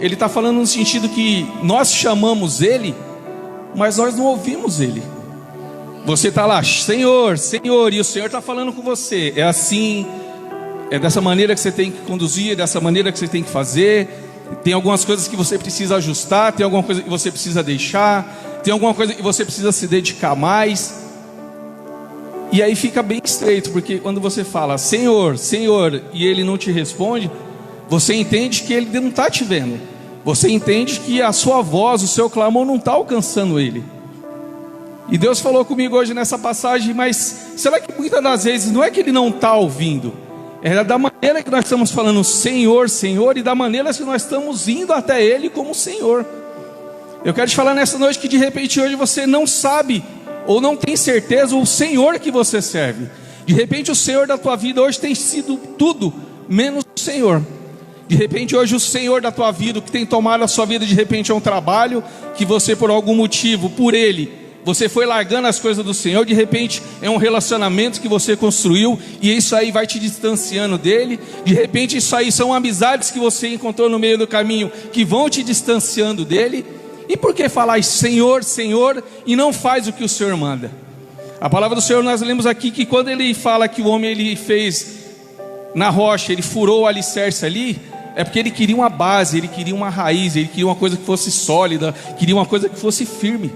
ele está falando no sentido que nós chamamos ele, mas nós não ouvimos ele. Você está lá, Senhor, Senhor, e o Senhor está falando com você. É assim, é dessa maneira que você tem que conduzir, é dessa maneira que você tem que fazer. Tem algumas coisas que você precisa ajustar, tem alguma coisa que você precisa deixar, tem alguma coisa que você precisa se dedicar mais. E aí fica bem estreito, porque quando você fala Senhor, Senhor, e ele não te responde, você entende que ele não está te vendo. Você entende que a sua voz, o seu clamor não está alcançando ele. E Deus falou comigo hoje nessa passagem, mas será que muitas das vezes não é que ele não está ouvindo? É da maneira que nós estamos falando Senhor, Senhor, e da maneira que nós estamos indo até ele como Senhor. Eu quero te falar nessa noite que de repente hoje você não sabe ou não tem certeza o Senhor que você serve. De repente o Senhor da tua vida hoje tem sido tudo menos o Senhor. De repente hoje o Senhor da tua vida, o que tem tomado a sua vida, de repente é um trabalho que você por algum motivo, por ele, você foi largando as coisas do Senhor. De repente é um relacionamento que você construiu e isso aí vai te distanciando dele. De repente isso aí são amizades que você encontrou no meio do caminho que vão te distanciando dele. E por que falar Senhor, Senhor e não faz o que o Senhor manda? A palavra do Senhor, nós lemos aqui que quando ele fala que o homem ele fez na rocha, ele furou o alicerce ali, é porque ele queria uma base, ele queria uma raiz, ele queria uma coisa que fosse sólida, queria uma coisa que fosse firme.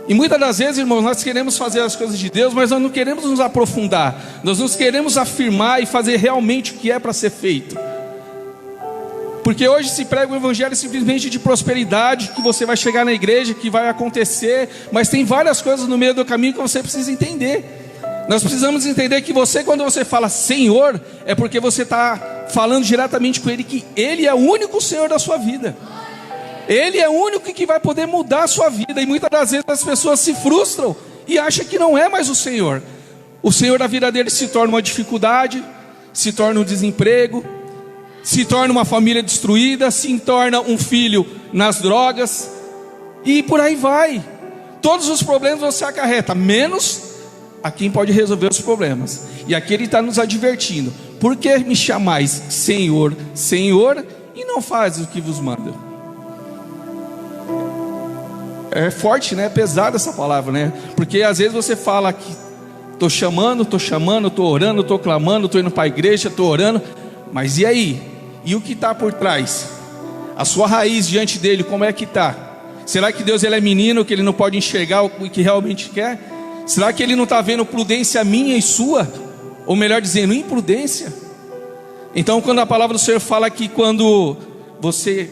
E muitas das vezes, irmãos, nós queremos fazer as coisas de Deus, mas nós não queremos nos aprofundar, nós não queremos afirmar e fazer realmente o que é para ser feito. Porque hoje se prega o evangelho simplesmente de prosperidade, que você vai chegar na igreja, que vai acontecer, mas tem várias coisas no meio do caminho que você precisa entender. Nós precisamos entender que você, quando você fala Senhor, é porque você está falando diretamente com ele, que ele é o único Senhor da sua vida. Ele é o único que vai poder mudar a sua vida. E muitas das vezes as pessoas se frustram e acham que não é mais o Senhor. O Senhor da vida deles se torna uma dificuldade, se torna um desemprego, se torna uma família destruída, se torna um filho nas drogas, e por aí vai. Todos os problemas você acarreta, menos a quem pode resolver os problemas. E aqui ele está nos advertindo: por que me chamais Senhor, Senhor, e não faz o que vos manda? É forte, né? É pesada essa palavra, né? Porque às vezes você fala que estou chamando, estou orando, estou clamando, estou indo para a igreja, estou orando, mas e aí? E o que está por trás? A sua raiz diante dele, como é que está? Será que Deus ele é menino, que ele não pode enxergar o que realmente quer? Será que ele não está vendo prudência minha e sua? Ou melhor dizendo, imprudência? Então quando a palavra do Senhor fala que quando você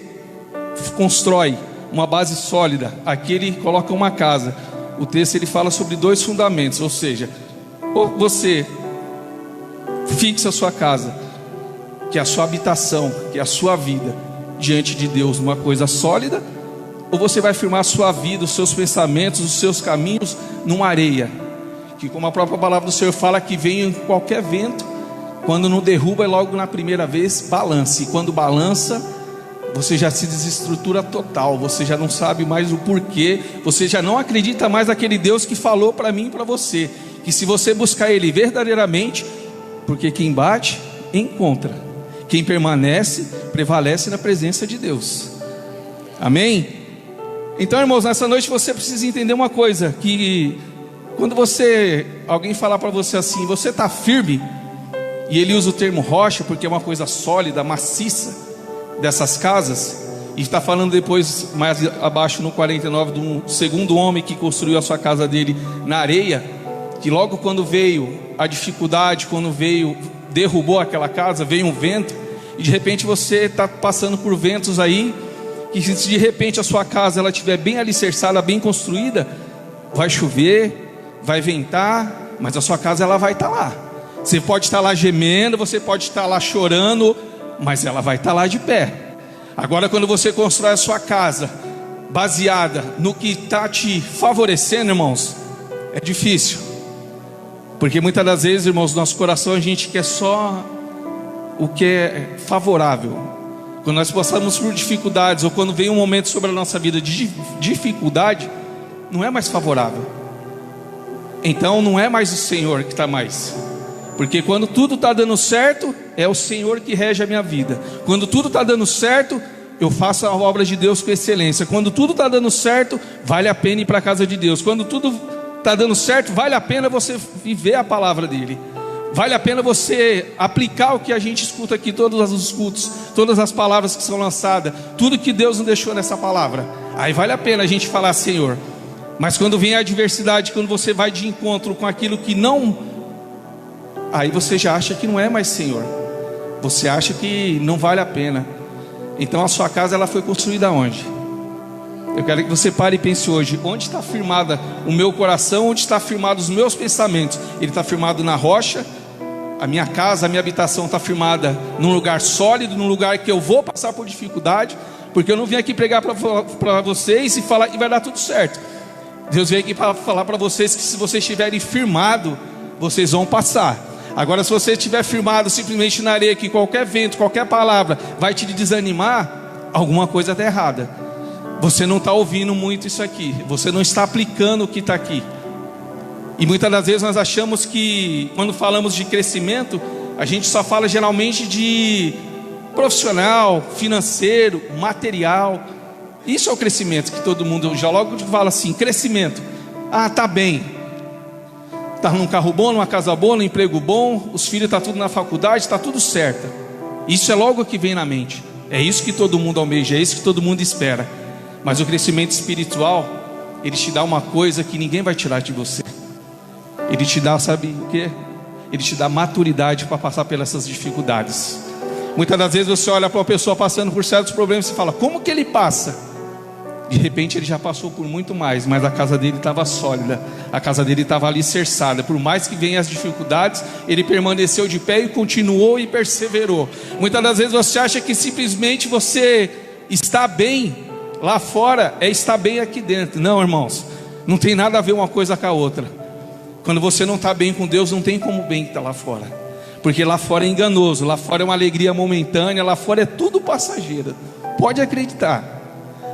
constrói uma base sólida, aqui ele coloca uma casa. O texto ele fala sobre dois fundamentos, ou seja, ou você fixa a sua casa, que é a sua habitação, que é a sua vida diante de Deus, numa coisa sólida, ou você vai firmar a sua vida, os seus pensamentos, os seus caminhos numa areia, que como a própria palavra do Senhor fala, que vem em qualquer vento, quando não derruba, logo na primeira vez balança, e quando balança, você já se desestrutura total, você já não sabe mais o porquê, você já não acredita mais naquele Deus que falou para mim e para você, que se você buscar ele verdadeiramente, porque quem bate, encontra, quem permanece, prevalece na presença de Deus. Amém? Então, irmãos, nessa noite você precisa entender uma coisa, que quando alguém falar para você assim, você está firme, e ele usa o termo rocha, porque é uma coisa sólida, maciça, dessas casas, e está falando depois, mais abaixo no 49, do segundo homem que construiu a sua casa dele na areia, que logo quando veio a dificuldade, quando derrubou aquela casa, veio um vento, e de repente você está passando por ventos aí, que se de repente a sua casa ela estiver bem alicerçada, bem construída, vai chover, vai ventar, mas a sua casa ela vai estar lá. Você pode estar lá gemendo, você pode estar lá chorando, mas ela vai estar lá de pé. Agora quando você constrói a sua casa baseada no que está te favorecendo, irmãos, é difícil, porque muitas das vezes, irmãos, no nosso coração a gente quer só o que é favorável. Quando nós passamos por dificuldades, ou quando vem um momento sobre a nossa vida de dificuldade, não é mais favorável. Então não é mais o Senhor que está mais, porque quando tudo está dando certo, é o Senhor que rege a minha vida. Quando tudo está dando certo, eu faço a obra de Deus com excelência. Quando tudo está dando certo, vale a pena ir para a casa de Deus. Quando tudo está dando certo, vale a pena você viver a palavra dele. Vale a pena você aplicar o que a gente escuta aqui, todos os cultos, todas as palavras que são lançadas, tudo que Deus nos deixou nessa palavra. Aí vale a pena a gente falar, Senhor. Mas quando vem a adversidade, quando você vai de encontro com aquilo que não, aí você já acha que não é mais Senhor. Você acha que não vale a pena. Então a sua casa, ela foi construída onde? Eu quero que você pare e pense hoje: onde está firmada o meu coração? Onde está firmados os meus pensamentos? Ele está firmado na rocha? A minha casa, a minha habitação está firmada num lugar sólido, num lugar que eu vou passar por dificuldade? Porque eu não vim aqui pregar para vocês e falar e vai dar tudo certo. Deus veio aqui para falar para vocês que se vocês estiverem firmados, vocês vão passar. Agora, se você estiver firmado simplesmente na areia, que qualquer vento, qualquer palavra vai te desanimar, alguma coisa está errada. Você não está ouvindo muito isso aqui. Você não está aplicando o que está aqui. E muitas das vezes nós achamos que, quando falamos de crescimento, a gente só fala geralmente de profissional, financeiro, material. Isso é o crescimento que todo mundo já logo fala assim: crescimento. Ah, tá bem. Tá num carro bom, numa casa boa, num emprego bom, os filhos tá tudo na faculdade, tá tudo certo. Isso é logo o que vem na mente. É isso que todo mundo almeja, é isso que todo mundo espera. Mas o crescimento espiritual, ele te dá uma coisa que ninguém vai tirar de você. Ele te dá, sabe o quê? Ele te dá maturidade para passar pelas essas dificuldades. Muitas das vezes você olha para uma pessoa passando por certos problemas e fala: como que ele passa? De repente ele já passou por muito mais, mas a casa dele estava sólida, a casa dele estava alicerçada. Por mais que venham as dificuldades, ele permaneceu de pé e continuou e perseverou. Muitas das vezes você acha que simplesmente você está bem lá fora, é estar bem aqui dentro. Não, irmãos, não tem nada a ver uma coisa com a outra. Quando você não está bem com Deus, não tem como bem estar lá fora. Porque lá fora é enganoso, lá fora é uma alegria momentânea, lá fora é tudo passageiro. Pode acreditar.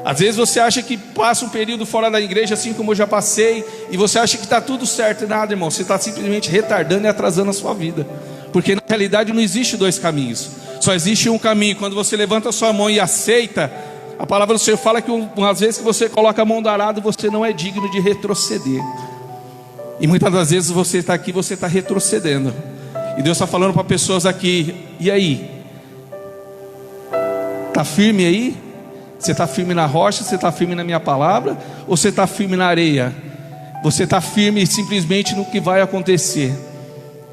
Às vezes você acha que passa um período fora da igreja, assim como eu já passei, e você acha que está tudo certo. E nada, irmão, você está simplesmente retardando e atrasando a sua vida. Porque na realidade não existe dois caminhos, só existe um caminho. Quando você levanta a sua mão e aceita, a palavra do Senhor fala que às vezes que você coloca a mão do arado, você não é digno de retroceder. E muitas das vezes você está aqui, você está retrocedendo. E Deus está falando para pessoas aqui: e aí? Está firme aí? Você está firme na rocha? Você está firme na minha palavra? Ou você está firme na areia? Você está firme simplesmente no que vai acontecer?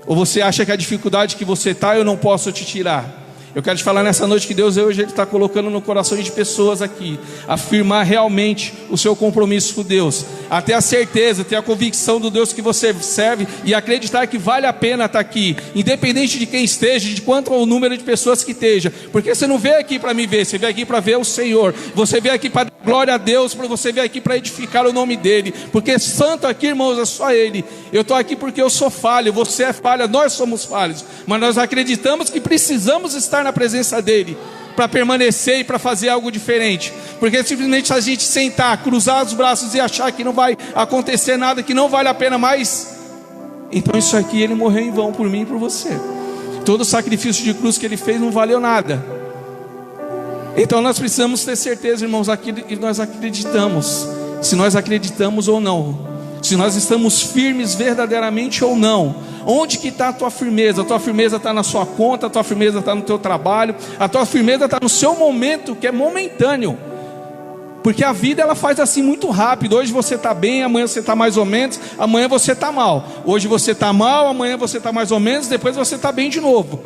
Ou você acha que a dificuldade que você está, eu não posso te tirar? Eu quero te falar nessa noite que Deus hoje está colocando no coração de pessoas aqui, afirmar realmente o seu compromisso com Deus, até a certeza, ter a convicção do Deus que você serve e acreditar que vale a pena estar aqui, independente de quem esteja, de quanto é o número de pessoas que esteja. Porque você não veio aqui para me ver, você veio aqui para ver o Senhor, você veio aqui para dar glória a Deus, você veio aqui para edificar o nome dele, porque santo aqui, irmãos, é só ele. Eu estou aqui porque eu sou falho, você é falha, nós somos falhos, mas nós acreditamos que precisamos estar na presença dele para permanecer e para fazer algo diferente. Porque simplesmente a gente sentar, cruzar os braços e achar que não vai acontecer nada, que não vale a pena mais, então isso aqui, ele morreu em vão por mim e por você. Todo o sacrifício de cruz que ele fez não valeu nada. Então nós precisamos ter certeza, irmãos, aquilo que nós acreditamos, se nós acreditamos ou não, se nós estamos firmes verdadeiramente ou não. Onde que está a tua firmeza? A tua firmeza está na sua conta, a tua firmeza está no teu trabalho, a tua firmeza está no seu momento, que é momentâneo. Porque a vida, ela faz assim muito rápido. Hoje você está bem, amanhã você está mais ou menos, amanhã você está mal. Hoje você está mal, amanhã você está mais ou menos, depois você está bem de novo.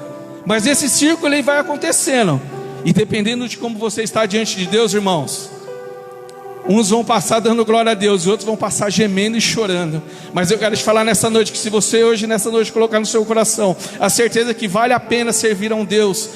Mas esse círculo ele vai acontecendo. E dependendo de como você está diante de Deus, irmãos, uns vão passar dando glória a Deus, e outros vão passar gemendo e chorando. Mas eu quero te falar nessa noite, que se você hoje, nessa noite, colocar no seu coração a certeza que vale a pena servir a um Deus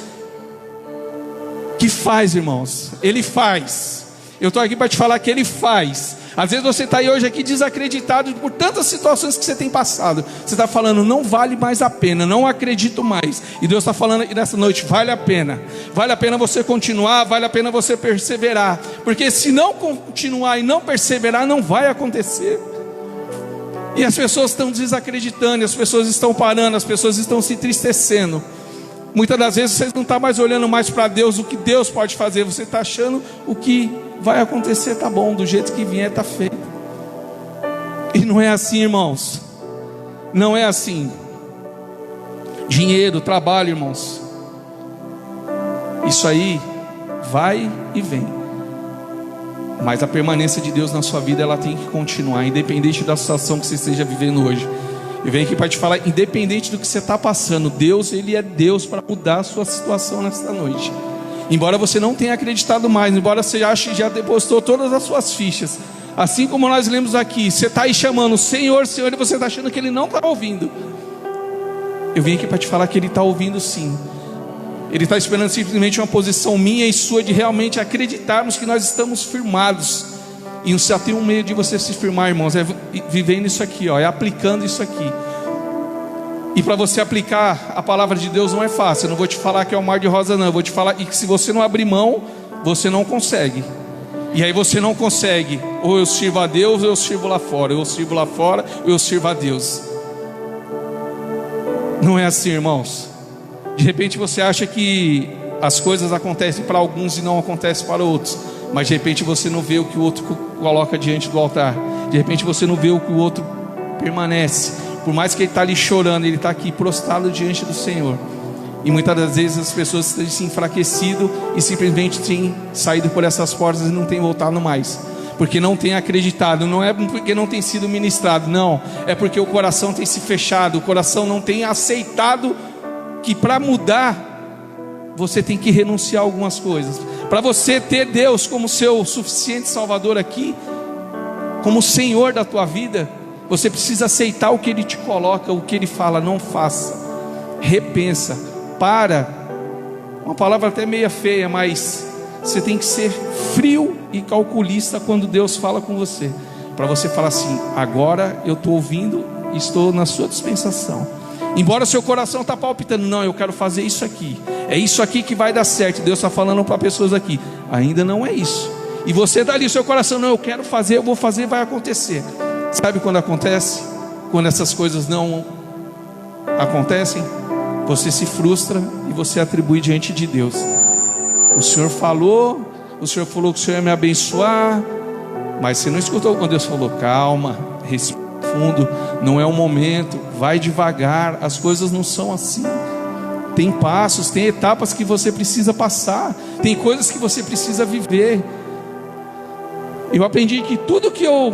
que faz, irmãos, ele faz. Eu estou aqui para te falar que ele faz. Às vezes você está aí hoje aqui desacreditado por tantas situações que você tem passado. Você está falando: não vale mais a pena, não acredito mais. E Deus está falando aqui nessa noite: vale a pena. Vale a pena você continuar, vale a pena você perseverar. Porque se não continuar e não perseverar, não vai acontecer. E as pessoas estão desacreditando, as pessoas estão parando, as pessoas estão se entristecendo. Muitas das vezes você não está mais olhando mais para Deus, o que Deus pode fazer. Você está achando o que vai acontecer está bom, do jeito que vier está feito. E não é assim, irmãos. Não é assim. Dinheiro, trabalho, irmãos, isso aí vai e vem. Mas a permanência de Deus na sua vida, ela tem que continuar, independente da situação que você esteja vivendo hoje. Eu venho aqui para te falar, independente do que você está passando, Deus, Ele é Deus para mudar a sua situação nesta noite. Embora você não tenha acreditado mais, embora você ache que já depositou todas as suas fichas, assim como nós lemos aqui, você está aí chamando Senhor, Senhor, e você está achando que Ele não está ouvindo. Eu vim aqui para te falar que Ele está ouvindo sim. Ele está esperando simplesmente uma posição minha e sua de realmente acreditarmos que nós estamos firmados. E só tem um meio de você se firmar, irmãos, é vivendo isso aqui, ó, é aplicando isso aqui. E para você aplicar a palavra de Deus não é fácil. Eu não vou te falar que é um mar de rosa, não. Eu vou te falar e que se você não abrir mão, você não consegue. E aí você não consegue. Ou eu sirvo a Deus, ou eu sirvo lá fora. Ou eu sirvo lá fora, ou eu sirvo a Deus. Não é assim, irmãos. De repente você acha que as coisas acontecem para alguns e não acontecem para outros. Mas de repente você não vê o que o outro coloca diante do altar. De repente você não vê o que o outro permanece. Por mais que ele está ali chorando, ele está aqui prostrado diante do Senhor. E muitas das vezes as pessoas têm se enfraquecido e simplesmente têm saído por essas portas e não têm voltado mais. Porque não têm acreditado. Não é porque não tem sido ministrado, não. É porque o coração tem se fechado. O coração não tem aceitado que para mudar você tem que renunciar a algumas coisas. Para você ter Deus como seu suficiente Salvador aqui, como Senhor da tua vida, você precisa aceitar o que Ele te coloca, o que Ele fala. Não faça, repensa, para. Uma palavra até meia feia, mas você tem que ser frio e calculista quando Deus fala com você, para você falar assim: agora eu estou ouvindo e estou na sua dispensação. Embora seu coração está palpitando, não, eu quero fazer isso aqui, é isso aqui que vai dar certo. Deus está falando para pessoas aqui, ainda não é isso. E você está ali, seu coração, não, eu quero fazer, eu vou fazer, vai acontecer. Sabe quando acontece? Quando essas coisas não acontecem, você se frustra e você atribui diante de Deus. O Senhor falou que o Senhor ia me abençoar, mas você não escutou quando Deus falou: calma, respira fundo, não é o momento, vai devagar, as coisas não são assim. Tem passos, tem etapas que você precisa passar, tem coisas que você precisa viver. Eu aprendi que tudo que eu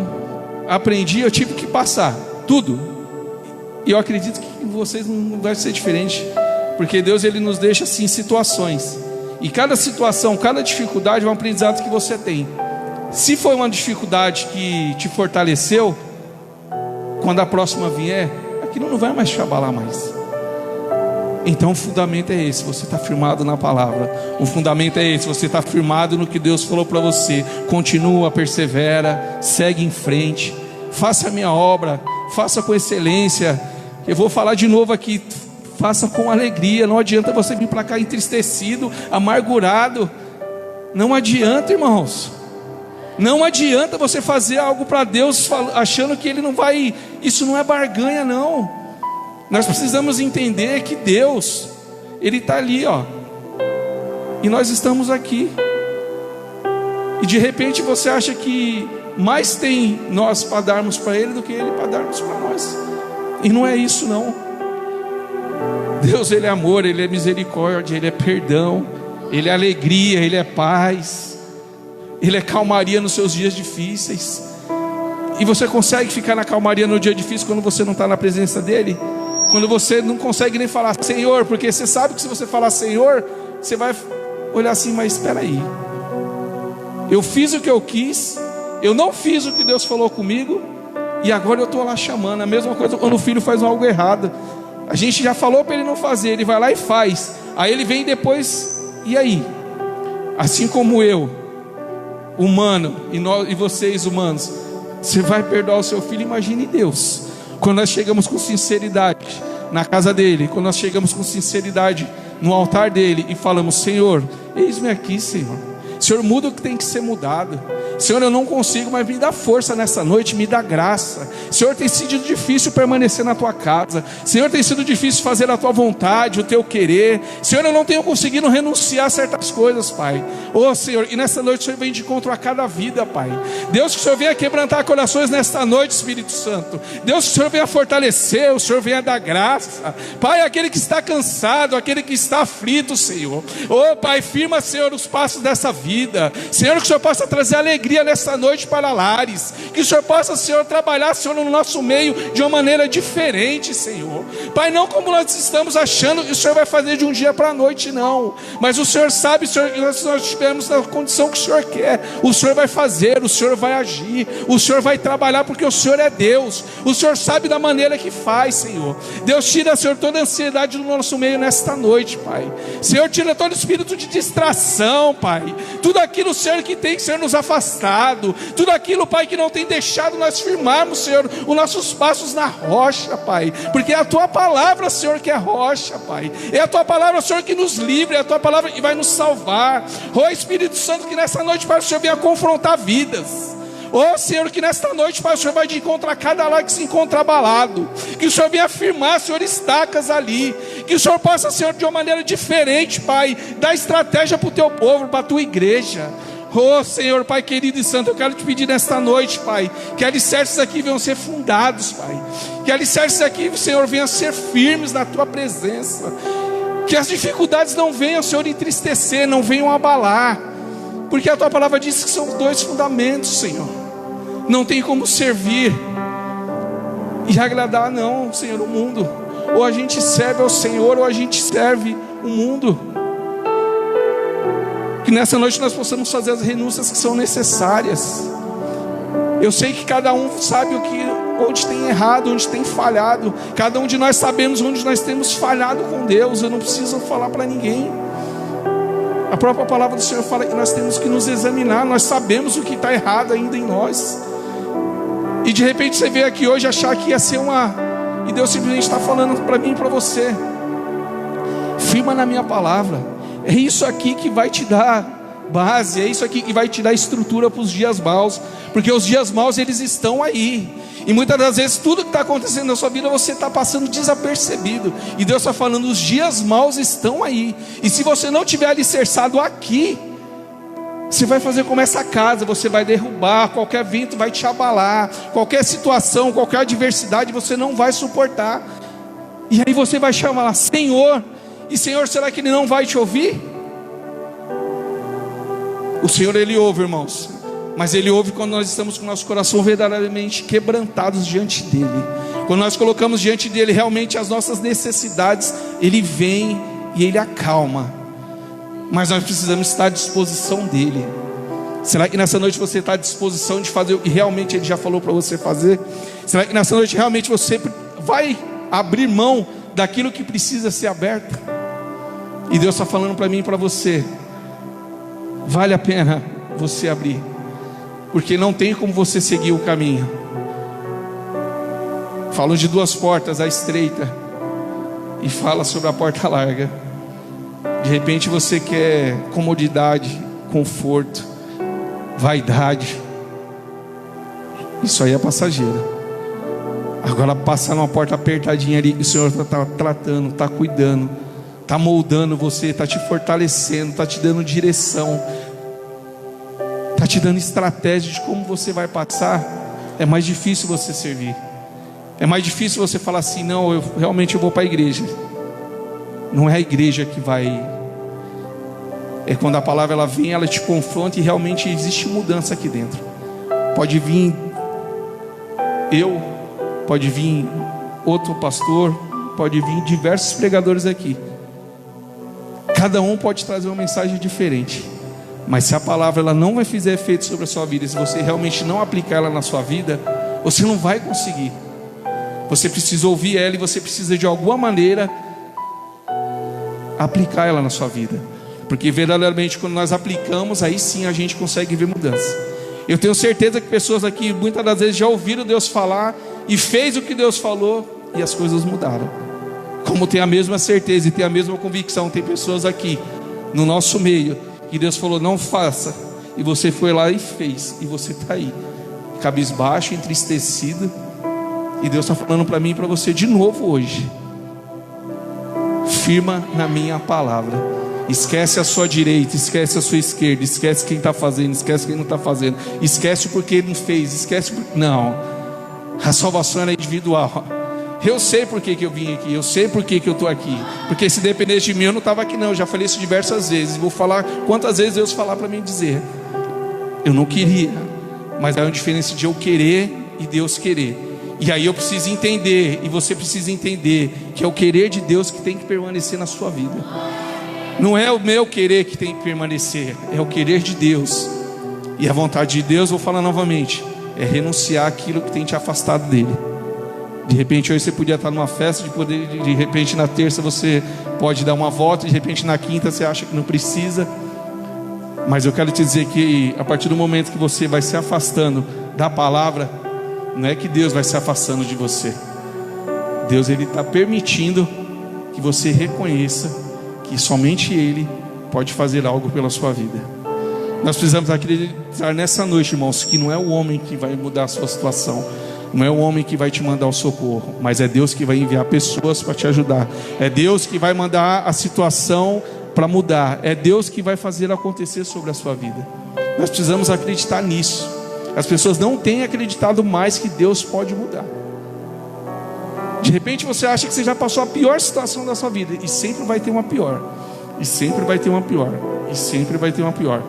aprendi, eu tive que passar, tudo. E eu acredito que vocês não vai ser diferente, porque Deus, Ele nos deixa assim situações, e cada situação, cada dificuldade é um aprendizado que você tem. Se foi uma dificuldade que te fortaleceu, quando a próxima vier, aquilo não vai mais te abalar mais. Então o fundamento é esse, você está firmado na palavra. O fundamento é esse, você está firmado no que Deus falou para você. Continua, persevera, segue em frente, faça a minha obra, faça com excelência. Eu vou falar de novo aqui, faça com alegria. Não adianta você vir para cá entristecido, amargurado. Não adianta, irmãos. Não adianta você fazer algo para Deus achando que Ele não vai. Isso não é barganha, não. Nós precisamos entender que Deus, Ele está ali, ó, e nós estamos aqui. E de repente você acha que mais tem nós para darmos para Ele do que Ele para darmos para nós. E não é isso, não. Deus, Ele é amor, Ele é misericórdia, Ele é perdão, Ele é alegria, Ele é paz, Ele é calmaria nos seus dias difíceis. E você consegue ficar na calmaria no dia difícil quando você não está na presença dEle? Quando você não consegue nem falar Senhor, porque você sabe que se você falar Senhor, você vai olhar assim: mas espera aí, eu fiz o que eu quis, eu não fiz o que Deus falou comigo, e agora eu estou lá chamando. A mesma coisa quando o filho faz algo errado. A gente já falou para ele não fazer, ele vai lá e faz. Aí ele vem depois, e aí? Assim como eu, humano, e vocês humanos, você vai perdoar o seu filho? Imagine Deus. Quando nós chegamos com sinceridade na casa dele, quando nós chegamos com sinceridade no altar dele e falamos: Senhor, eis-me aqui, Senhor, Senhor, muda o que tem que ser mudado. Senhor, eu não consigo, mas me dá força nessa noite, me dá graça. Senhor, tem sido difícil permanecer na tua casa. Senhor, tem sido difícil fazer a tua vontade, o teu querer. Senhor, eu não tenho conseguido renunciar a certas coisas, Pai. Oh, Senhor, e nessa noite o Senhor vem de encontro a cada vida, Pai. Deus, que o Senhor venha quebrantar corações nesta noite, Espírito Santo. Deus, que o Senhor venha fortalecer, o Senhor venha dar graça. Pai, aquele que está cansado, aquele que está aflito, Senhor. Oh, Pai, firma, Senhor, os passos dessa vida. Senhor, que o Senhor possa trazer alegria nessa noite para lares, que o Senhor possa, Senhor, trabalhar, Senhor, no nosso meio de uma maneira diferente, Senhor. Pai, não como nós estamos achando que o Senhor vai fazer de um dia para a noite, não, mas o Senhor sabe, Senhor, que nós estivermos na condição que o Senhor quer, o Senhor vai fazer, o Senhor vai agir, o Senhor vai trabalhar, porque o Senhor é Deus, o Senhor sabe da maneira que faz, Senhor. Deus, tira, Senhor, toda a ansiedade do nosso meio nesta noite, Pai. Senhor, tira todo espírito de distração, Pai, tudo aquilo, Senhor, que tem que ser nos afastado, tudo aquilo, Pai, que não tem deixado nós firmarmos, Senhor, os nossos passos na rocha, Pai, porque é a tua palavra, Senhor, que é rocha, Pai, é a tua palavra, Senhor, que nos livra, é a tua palavra que vai nos salvar. Oh, Espírito Santo, que nessa noite, Pai, o Senhor venha confrontar vidas. Oh, Senhor, que nesta noite, Pai, o Senhor vai de encontro a cada lar que se encontra abalado, que o Senhor venha afirmar, Senhor, estacas ali, que o Senhor possa, Senhor, de uma maneira diferente, Pai, dar estratégia para o teu povo, para a tua igreja. Oh, Senhor, Pai querido e santo, eu quero te pedir nesta noite, Pai, que alicerces aqui venham ser fundados, Pai, que alicerces aqui, Senhor, venham ser firmes na tua presença, que as dificuldades não venham, Senhor, entristecer, não venham abalar, porque a tua palavra diz que são dois fundamentos, Senhor. Não tem como servir e agradar, não, Senhor, o mundo. Ou a gente serve ao Senhor, ou a gente serve o mundo. Que nessa noite nós possamos fazer as renúncias que são necessárias. Eu sei que cada um sabe onde tem errado, onde tem falhado. Cada um de nós sabemos onde nós temos falhado com Deus. Eu não preciso falar para ninguém. A própria palavra do Senhor fala que nós temos que nos examinar. Nós sabemos o que está errado ainda em nós. E de repente você veio aqui hoje achar que ia ser e Deus simplesmente está falando para mim e para você: firma na minha palavra. É isso aqui que vai te dar base, é isso aqui que vai te dar estrutura para os dias maus, porque os dias maus eles estão aí, e muitas das vezes tudo que está acontecendo na sua vida você está passando desapercebido, e Deus está falando: os dias maus estão aí, e se você não tiver alicerçado aqui, você vai fazer como essa casa, você vai derrubar, qualquer vento vai te abalar, qualquer situação, qualquer adversidade você não vai suportar, e aí você vai chamar Senhor. E Senhor, será que Ele não vai te ouvir? O Senhor, Ele ouve, irmãos, mas Ele ouve quando nós estamos com o nosso coração verdadeiramente quebrantados diante dEle. Quando nós colocamos diante dEle realmente as nossas necessidades, Ele vem e Ele acalma. Mas nós precisamos estar à disposição dEle. Será que nessa noite você está à disposição de fazer o que realmente Ele já falou para você fazer? Será que nessa noite realmente você vai abrir mão daquilo que precisa ser aberto? E Deus está falando para mim e para você: vale a pena você abrir, porque não tem como você seguir o caminho. Falo de duas portas, a estreita e fala sobre a porta larga. De repente você quer comodidade, conforto, vaidade. Isso aí é passageiro. Agora passar numa porta apertadinha ali, que o Senhor está tratando, está cuidando, está moldando você, está te fortalecendo, está te dando direção, está te dando estratégia de como você vai passar. É mais difícil você servir. É mais difícil você falar assim: não, eu realmente vou para a igreja. Não é a igreja que vai. É quando a palavra ela vem, ela te confronta e realmente existe mudança aqui dentro. Pode vir pode vir outro pastor, pode vir diversos pregadores aqui. Cada um pode trazer uma mensagem diferente. Mas se a palavra ela não vai fazer efeito sobre a sua vida, se você realmente não aplicar ela na sua vida, você não vai conseguir. Você precisa ouvir ela e você precisa de alguma maneira aplicar ela na sua vida. Porque verdadeiramente quando nós aplicamos, aí sim a gente consegue ver mudança. Eu tenho certeza que pessoas aqui muitas das vezes já ouviram Deus falar e fez o que Deus falou e as coisas mudaram. Como tem a mesma certeza e tem a mesma convicção, tem pessoas aqui no nosso meio que Deus falou não faça, e você foi lá e fez, e você está aí, cabisbaixo, entristecido, e Deus está falando para mim e para você de novo hoje: firma na minha palavra. Esquece a sua direita, esquece a sua esquerda, esquece quem está fazendo, esquece quem não está fazendo, esquece porque ele não fez, esquece porque... Não, a salvação é individual. Eu sei por que eu vim aqui, eu sei por que eu estou aqui, porque se dependesse de mim eu não estava aqui não. Eu já falei isso diversas vezes, vou falar quantas vezes Deus falar para mim dizer. Eu não queria, mas há uma diferença de eu querer e Deus querer. E aí eu preciso entender, e você precisa entender, que é o querer de Deus que tem que permanecer na sua vida. Não é o meu querer que tem que permanecer, é o querer de Deus. E a vontade de Deus, vou falar novamente, é renunciar àquilo que tem te afastado dele. De repente hoje você podia estar numa festa, de repente na terça você pode dar uma volta, de repente na quinta você acha que não precisa. Mas eu quero te dizer que a partir do momento que você vai se afastando da palavra, não é que Deus vai se afastando de você. Deus, ele está permitindo que você reconheça que somente Ele pode fazer algo pela sua vida. Nós precisamos acreditar nessa noite, irmãos, que não é o homem que vai mudar a sua situação, não é o homem que vai te mandar o socorro, mas é Deus que vai enviar pessoas para te ajudar. É Deus que vai mandar a situação para mudar. É Deus que vai fazer acontecer sobre a sua vida. Nós precisamos acreditar nisso. As pessoas não têm acreditado mais que Deus pode mudar. De repente você acha que você já passou a pior situação da sua vida, e sempre vai ter uma pior, e sempre vai ter uma pior, e sempre vai ter uma pior.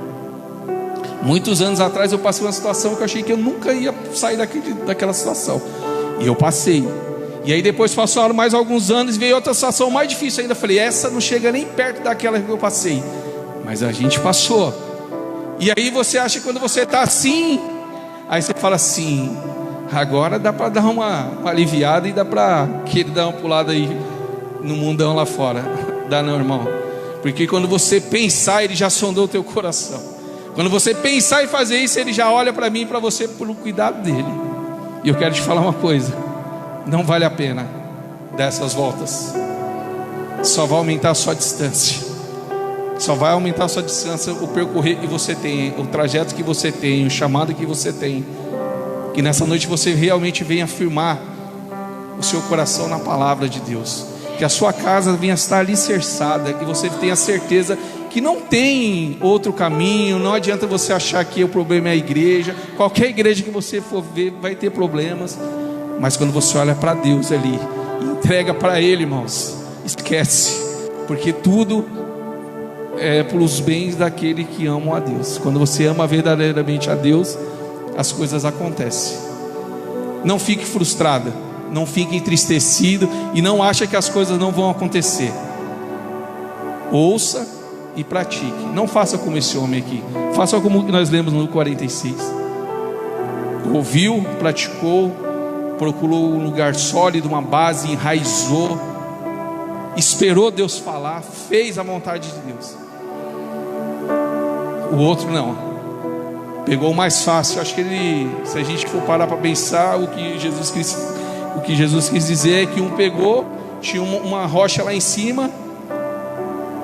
Muitos anos atrás eu passei uma situação que eu achei que eu nunca ia sair daquela situação, e eu passei. E aí depois passaram mais alguns anos e veio outra situação mais difícil ainda. Falei, essa não chega nem perto daquela que eu passei, mas a gente passou. E aí você acha que quando você está assim, aí você fala assim: agora dá para dar uma aliviada e dá para que ele dá uma pulada aí no mundão lá fora. Dá não, irmão, porque quando você pensar, ele já sondou o teu coração. Quando você pensar em fazer isso, ele já olha para mim e para você pelo cuidado dele. E eu quero te falar uma coisa: não vale a pena dar essas voltas. Só vai aumentar a sua distância. Só vai aumentar a sua distância, o percorrer que você tem, o trajeto que você tem, o chamado que você tem. Que nessa noite você realmente venha afirmar o seu coração na palavra de Deus. Que a sua casa venha estar alicerçada, que você tenha certeza que não tem outro caminho. Não adianta você achar que o problema é a igreja. Qualquer igreja que você for ver vai ter problemas. Mas quando você olha para Deus ali e entrega para Ele, irmãos, esquece. Porque tudo é pelos bens daquele que ama a Deus. Quando você ama verdadeiramente a Deus, as coisas acontecem. Não fique frustrada, não fique entristecido e não ache que as coisas não vão acontecer. Ouça e pratique. Não faça como esse homem aqui. Faça como nós lemos no 46. Ouviu, praticou, procurou um lugar sólido, uma base, enraizou, esperou Deus falar, fez a vontade de Deus. O outro não. Pegou o mais fácil. Acho que ele, se a gente for parar para pensar, o que Jesus quis dizer é que um pegou, tinha uma rocha lá em cima,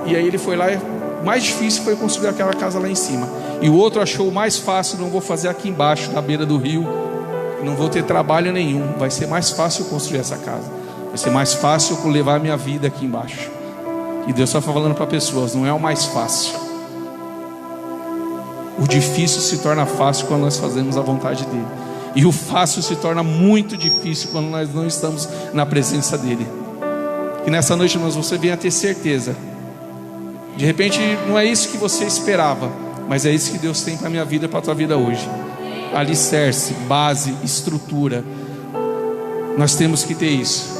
e aí ele foi lá, o mais difícil foi construir aquela casa lá em cima. E o outro achou o mais fácil: não vou fazer aqui embaixo, na beira do rio, não vou ter trabalho nenhum, vai ser mais fácil construir essa casa, vai ser mais fácil eu levar a minha vida aqui embaixo. E Deus está falando para pessoas: não é o mais fácil. O difícil se torna fácil quando nós fazemos a vontade dele, e o fácil se torna muito difícil quando nós não estamos na presença dele. E nessa noite, irmãos, você venha ter certeza. De repente não é isso que você esperava, mas é isso que Deus tem para a minha vida e para a tua vida hoje. Alicerce, base, estrutura. Nós temos que ter isso.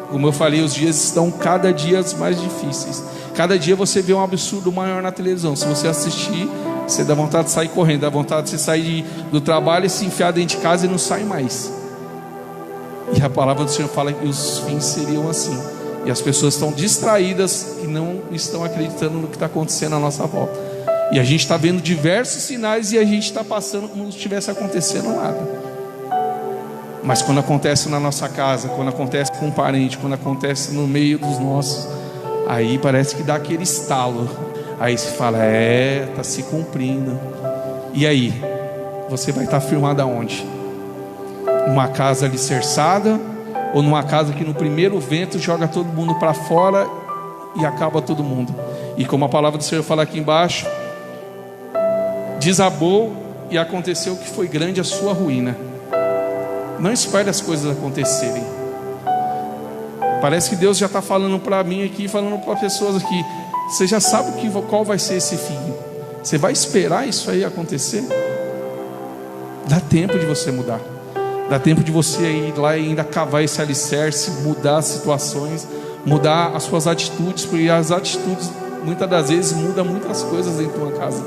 Como eu falei, os dias estão cada dia mais difíceis. Cada dia você vê um absurdo maior na televisão. Se você assistir, você dá vontade de sair correndo, dá vontade de você sair do trabalho e se enfiar dentro de casa e não sai mais. E a palavra do Senhor fala que os fins seriam assim. E as pessoas estão distraídas e não estão acreditando no que está acontecendo à nossa volta. E a gente está vendo diversos sinais e a gente está passando como se estivesse acontecendo nada. Mas quando acontece na nossa casa, quando acontece com um parente, quando acontece no meio dos nossos, aí parece que dá aquele estalo. Aí você fala, está se cumprindo. E aí? Você vai estar firmado aonde? Numa casa alicerçada, ou numa casa que no primeiro vento joga todo mundo para fora e acaba todo mundo? E como a palavra do Senhor fala aqui embaixo, desabou e aconteceu que foi grande a sua ruína. Não espere as coisas acontecerem. Parece que Deus já está falando para mim aqui, falando para pessoas aqui. Você já sabe qual vai ser esse fim. Você vai esperar isso aí acontecer? Dá tempo de você mudar. Dá tempo de você ir lá e ainda cavar esse alicerce, mudar as situações, mudar as suas atitudes, porque as atitudes muitas das vezes mudam muitas coisas dentro de uma casa.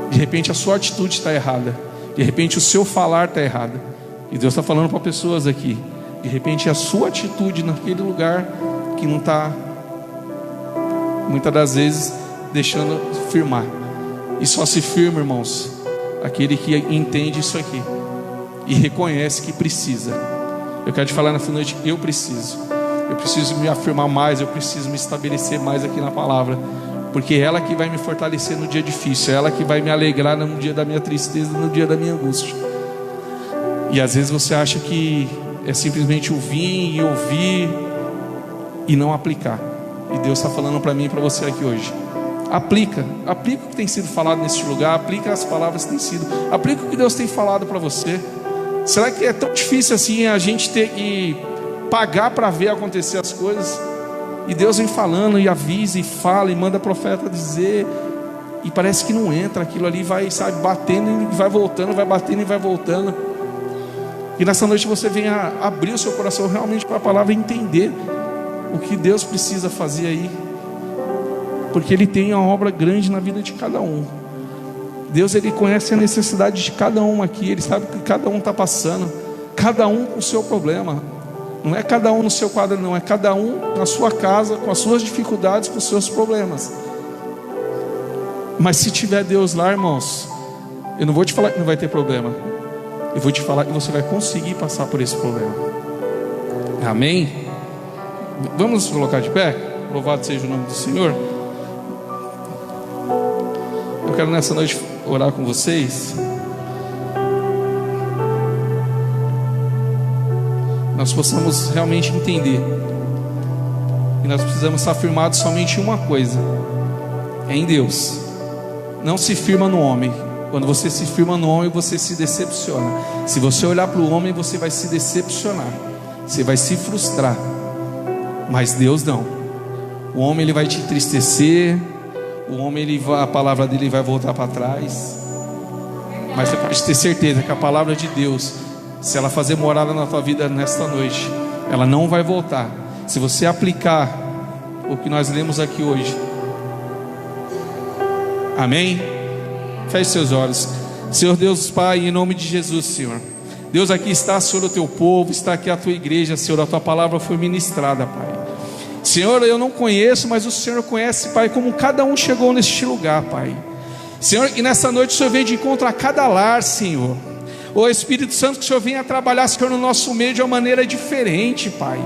De repente a sua atitude está errada, de repente o seu falar está errado, e Deus está falando para pessoas aqui, de repente a sua atitude naquele lugar que não está, muitas das vezes, deixando firmar. E só se firma, irmãos, aquele que entende isso aqui e reconhece que precisa. Eu quero te falar nessa noite, eu preciso me afirmar mais, eu preciso me estabelecer mais aqui na palavra, porque é ela que vai me fortalecer no dia difícil, é ela que vai me alegrar no dia da minha tristeza, no dia da minha angústia. E às vezes você acha que é simplesmente ouvir e ouvir e não aplicar. E Deus está falando para mim e para você aqui hoje. Aplica o que tem sido falado neste lugar, aplica as palavras que tem sido, aplica o que Deus tem falado para você. Será que é tão difícil assim a gente ter que pagar para ver acontecer as coisas? E Deus vem falando e avisa e fala e manda profeta dizer, e parece que não entra, aquilo ali vai, sabe, batendo e vai voltando, vai batendo e vai voltando. E nessa noite você venha abrir o seu coração realmente para a palavra e entender o que Deus precisa fazer aí, porque Ele tem uma obra grande na vida de cada um. Deus, Ele conhece a necessidade de cada um aqui, Ele sabe o que cada um está passando, cada um com o seu problema. Não é cada um no seu quadro, não, é cada um na sua casa, com as suas dificuldades, com os seus problemas. Mas se tiver Deus lá, irmãos, eu não vou te falar que não vai ter problema, eu vou te falar que você vai conseguir passar por esse problema. Amém? Vamos nos colocar de pé? Louvado seja o nome do Senhor. Eu quero nessa noite orar com vocês. Nós possamos realmente entender que nós precisamos estar firmados somente em uma coisa: é em Deus. Não se firma no homem. Quando você se firma no homem, você se decepciona. Se você olhar para o homem, você vai se decepcionar, você vai se frustrar. Mas Deus não. O homem, ele vai te entristecer. O homem, a palavra dele vai voltar para trás. Mas você pode ter certeza que a palavra de Deus, se ela fazer morada na tua vida nesta noite, ela não vai voltar. Se você aplicar o que nós lemos aqui hoje. Amém? Feche seus olhos. Senhor Deus Pai, em nome de Jesus, Senhor, Deus, aqui está, Senhor, o teu povo, está aqui a tua igreja, Senhor, a tua palavra foi ministrada, Pai. Senhor, eu não conheço, mas o Senhor conhece, Pai, como cada um chegou neste lugar, Pai. Senhor, e nessa noite o Senhor vem de encontro a cada lar, Senhor. Ô Espírito Santo, que o Senhor venha trabalhar, Senhor, no nosso meio de uma maneira diferente, Pai.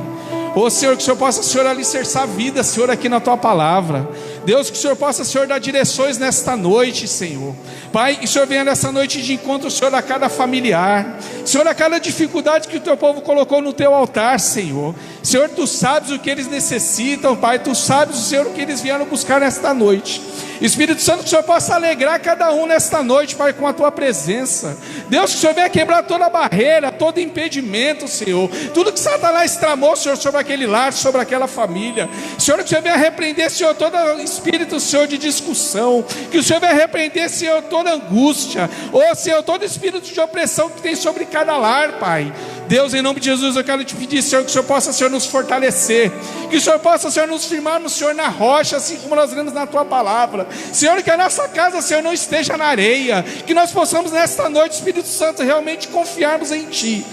Ô Senhor, que o Senhor possa, Senhor, alicerçar a vida, Senhor, aqui na tua palavra. Deus, que o Senhor possa, Senhor, dar direções nesta noite, Senhor. Pai, que o Senhor venha nessa noite de encontro, Senhor, a cada familiar, Senhor, a cada dificuldade que o teu povo colocou no teu altar, Senhor. Senhor, tu sabes o que eles necessitam, Pai. Tu sabes, Senhor, o que eles vieram buscar nesta noite. Espírito Santo, que o Senhor possa alegrar cada um nesta noite, Pai, com a tua presença. Deus, que o Senhor venha quebrar toda barreira, todo impedimento, Senhor. Tudo que Satanás tramou, Senhor, sobre aquele lar, sobre aquela família. Senhor, que o Senhor venha repreender, Senhor, todo espírito, Senhor, de discussão. Que o Senhor venha repreender, Senhor, toda angústia. Ou, Senhor, todo espírito de opressão que tem sobre cada lar, Pai. Deus, em nome de Jesus, eu quero te pedir, Senhor, que o Senhor possa, Senhor, nos fortalecer. Que o Senhor possa, Senhor, nos firmar no Senhor na rocha, assim como nós lemos na tua palavra. Senhor, que a nossa casa, Senhor, não esteja na areia. Que nós possamos nesta noite, Espírito Santo, realmente confiarmos em Ti.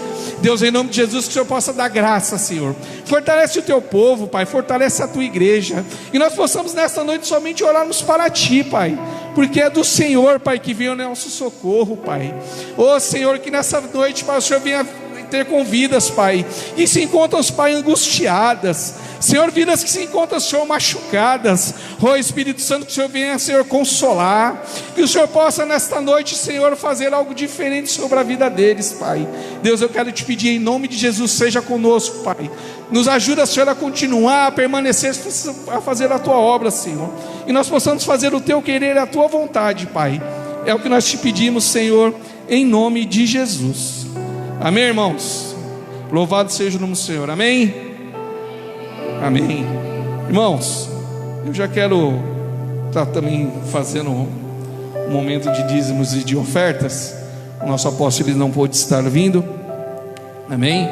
Deus, em nome de Jesus, que o Senhor possa dar graça, Senhor. Fortalece o teu povo, Pai. Fortalece a tua igreja. E nós possamos nesta noite somente orarmos para Ti, Pai. Porque é do Senhor, Pai, que vem o nosso socorro, Pai. Ô Senhor, que nessa noite, Pai, o Senhor venha ter com vidas, Pai, e se encontram, Pai, angustiadas, Senhor, vidas que se encontram, Senhor, machucadas. Espírito Santo, que o Senhor venha, Senhor, consolar, que o Senhor possa nesta noite, Senhor, fazer algo diferente sobre a vida deles, Pai. Deus, eu quero te pedir em nome de Jesus, seja conosco, Pai. Nos ajuda, Senhor, a continuar, a permanecer, a fazer a tua obra, Senhor, e nós possamos fazer o teu querer e a tua vontade, Pai. É o que nós te pedimos, Senhor, em nome de Jesus. Amém, irmãos? Louvado seja o nome do Senhor. Amém? Amém. Irmãos, eu já quero estar também fazendo um momento de dízimos e de ofertas. O nosso apóstolo ele não pôde estar vindo. Amém?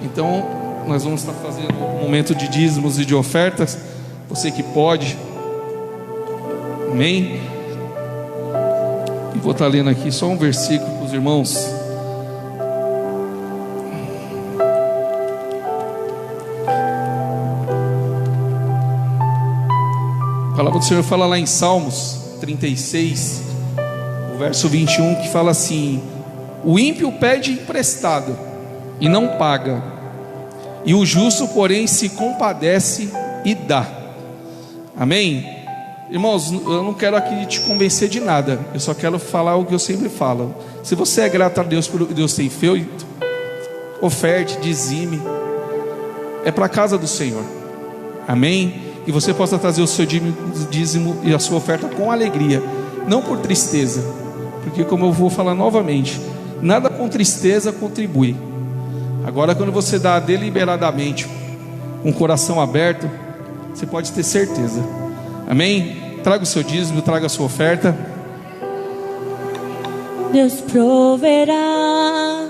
Então nós vamos estar fazendo um momento de dízimos e de ofertas. Você que pode. Amém? E vou estar lendo aqui só um versículo para os irmãos. A palavra do Senhor fala lá em Salmos 36, o verso 21, que fala assim: o ímpio pede emprestado e não paga, e o justo, porém, se compadece e dá. Amém? Irmãos, eu não quero aqui te convencer de nada, eu só quero falar o que eu sempre falo. Se você é grato a Deus pelo que Deus tem feito, oferte, dizime, é para a casa do Senhor. Amém? Que você possa trazer o seu dízimo e a sua oferta com alegria, não por tristeza, porque, como eu vou falar novamente, nada com tristeza contribui. Agora, quando você dá deliberadamente, com o coração aberto, você pode ter certeza. Amém? Traga o seu dízimo, traga a sua oferta. Deus proverá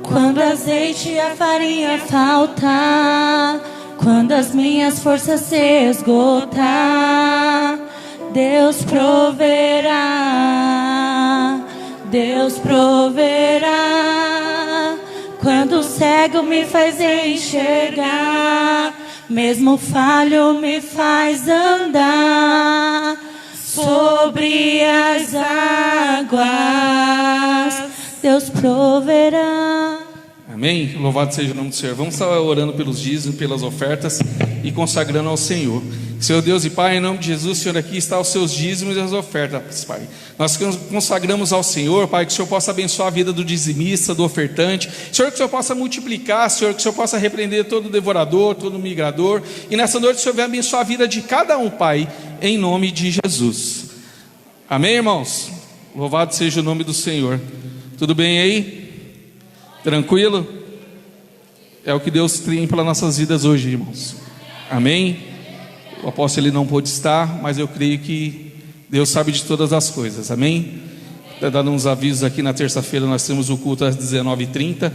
quando azeite e a farinha faltar, quando as minhas forças se esgotar. Deus proverá, Deus proverá, quando o cego me faz enxergar, mesmo falho me faz andar sobre as águas. Deus proverá. Amém? Louvado seja o nome do Senhor. Vamos estar orando pelos dízimos, pelas ofertas e consagrando ao Senhor. Senhor Deus e Pai, em nome de Jesus, Senhor, aqui está os seus dízimos e as ofertas, Pai. Nós consagramos ao Senhor, Pai, que o Senhor possa abençoar a vida do dizimista, do ofertante. Senhor, que o Senhor possa multiplicar, Senhor, que o Senhor possa repreender todo devorador, todo migrador. E nessa noite o Senhor venha abençoar a vida de cada um, Pai, em nome de Jesus. Amém, irmãos? Louvado seja o nome do Senhor. Tudo bem aí? Tranquilo? É o que Deus tem para nossas vidas hoje, irmãos. Amém? O apóstolo ele não pôde estar, mas eu creio que Deus sabe de todas as coisas. Amém? Dando uns avisos aqui, na terça-feira nós temos o culto às 19h30.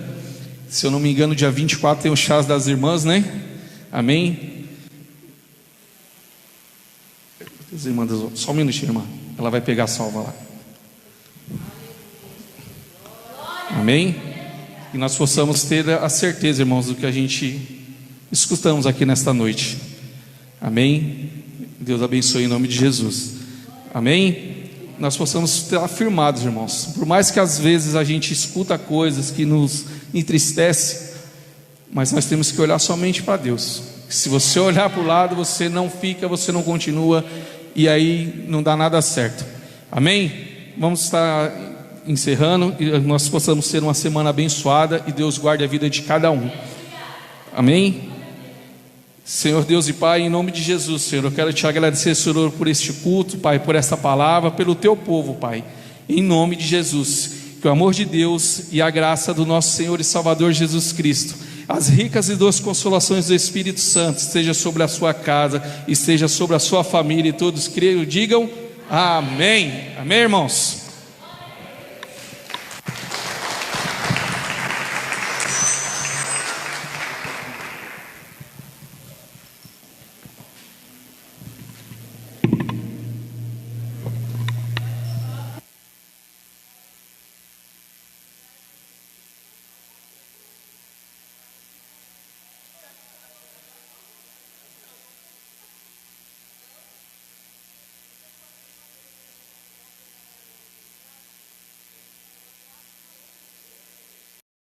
Se eu não me engano, dia 24 tem o chás das irmãs, né? Amém? Só um minutinho, irmã. Ela vai pegar a salva lá. Amém? E nós possamos ter a certeza, irmãos, do que a gente escutamos aqui nesta noite. Amém? Deus abençoe em nome de Jesus. Amém? Nós possamos estar afirmados, irmãos. Por mais que às vezes a gente escuta coisas que nos entristecem, mas nós temos que olhar somente para Deus. Se você olhar para o lado, você não fica, você não continua, e aí não dá nada certo. Amém? Vamos estar encerrando, e nós possamos ter uma semana abençoada, e Deus guarde a vida de cada um. Amém? Senhor Deus e Pai, em nome de Jesus, Senhor, eu quero te agradecer, Senhor, por este culto, Pai, por esta palavra, pelo teu povo, Pai, em nome de Jesus. Que o amor de Deus e a graça do nosso Senhor e Salvador Jesus Cristo, as ricas e doces consolações do Espírito Santo, esteja sobre a sua casa, esteja sobre a sua família, e todos creiam, digam amém. Amém, irmãos?